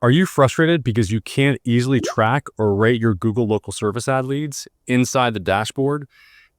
Are you frustrated because you can't easily track or rate your Google local service ad leads inside the dashboard?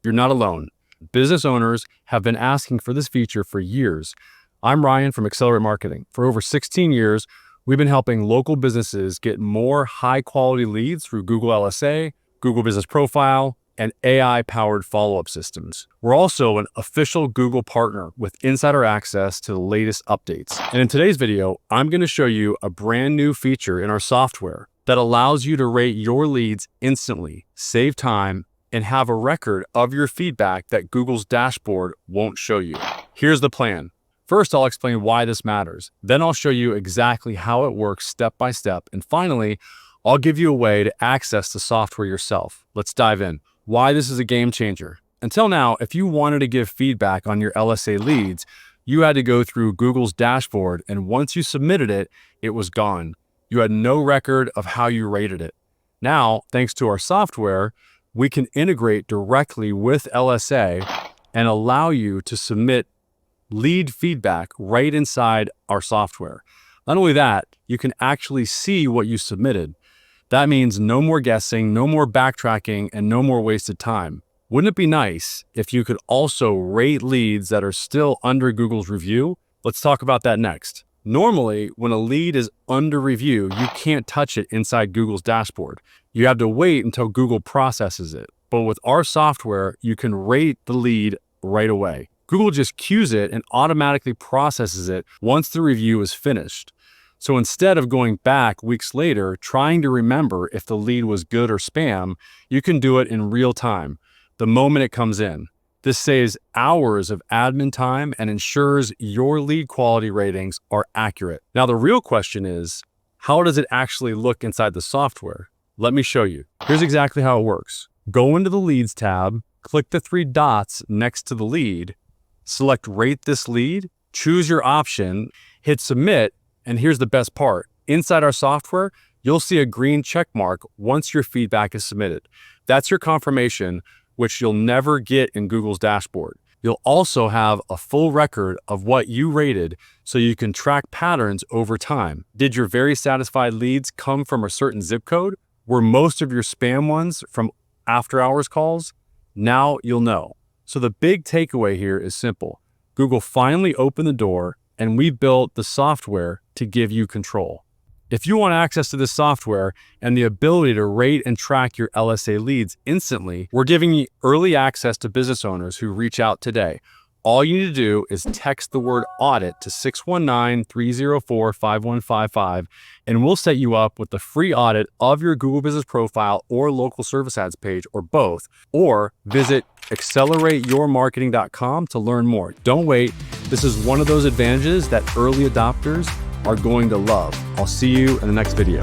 You're not alone. Business owners have been asking for this feature for years. I'm Ryan from Accelerate Marketing. For over 16 years, we've been helping local businesses get more high-quality leads through Google LSA, Google Business Profile, and AI-powered follow-up systems. We're also an official Google partner with insider access to the latest updates. And in today's video, I'm going to show you a brand new feature in our software that allows you to rate your leads instantly, save time, and have a record of your feedback that Google's dashboard won't show you. Here's the plan. First, I'll explain why this matters. Then I'll show you exactly how it works step by step. And finally, I'll give you a way to access the software yourself. Let's dive in. Why this is a game changer. Until now, if you wanted to give feedback on your LSA leads, you had to go through Google's dashboard, and once you submitted it, it was gone. You had no record of how you rated it. Now, thanks to our software, we can integrate directly with LSA and allow you to submit lead feedback right inside our software. Not only that, you can actually see what you submitted. That means no more guessing, no more backtracking, and no more wasted time. Wouldn't it be nice if you could also rate leads that are still under Google's review? Let's talk about that next. Normally, when a lead is under review, you can't touch it inside Google's dashboard. You have to wait until Google processes it. But with our software, you can rate the lead right away. Google just queues it and automatically processes it once the review is finished. So instead of going back weeks later, trying to remember if the lead was good or spam, you can do it in real time, the moment it comes in. This saves hours of admin time and ensures your lead quality ratings are accurate. Now, the real question is, how does it actually look inside the software? Let me show you. Here's exactly how it works. Go into the Leads tab, click the three dots next to the lead, select Rate This Lead, choose your option, hit Submit, and here's the best part. Inside our software, you'll see a green check mark once your feedback is submitted. That's your confirmation, which you'll never get in Google's dashboard. You'll also have a full record of what you rated so you can track patterns over time. Did your very satisfied leads come from a certain zip code? Were most of your spam ones from after-hours calls? Now you'll know. So the big takeaway here is simple. Google finally opened the door, and we built the software to give you control. If you want access to this software and the ability to rate and track your LSA leads instantly, we're giving you early access to business owners who reach out today. All you need to do is text the word audit to 619-304-5155, and we'll set you up with the free audit of your Google Business Profile or local service ads page, or both, or visit accelerateyourmarketing.com to learn more. Don't wait. This is one of those advantages that early adopters are going to love. I'll see you in the next video.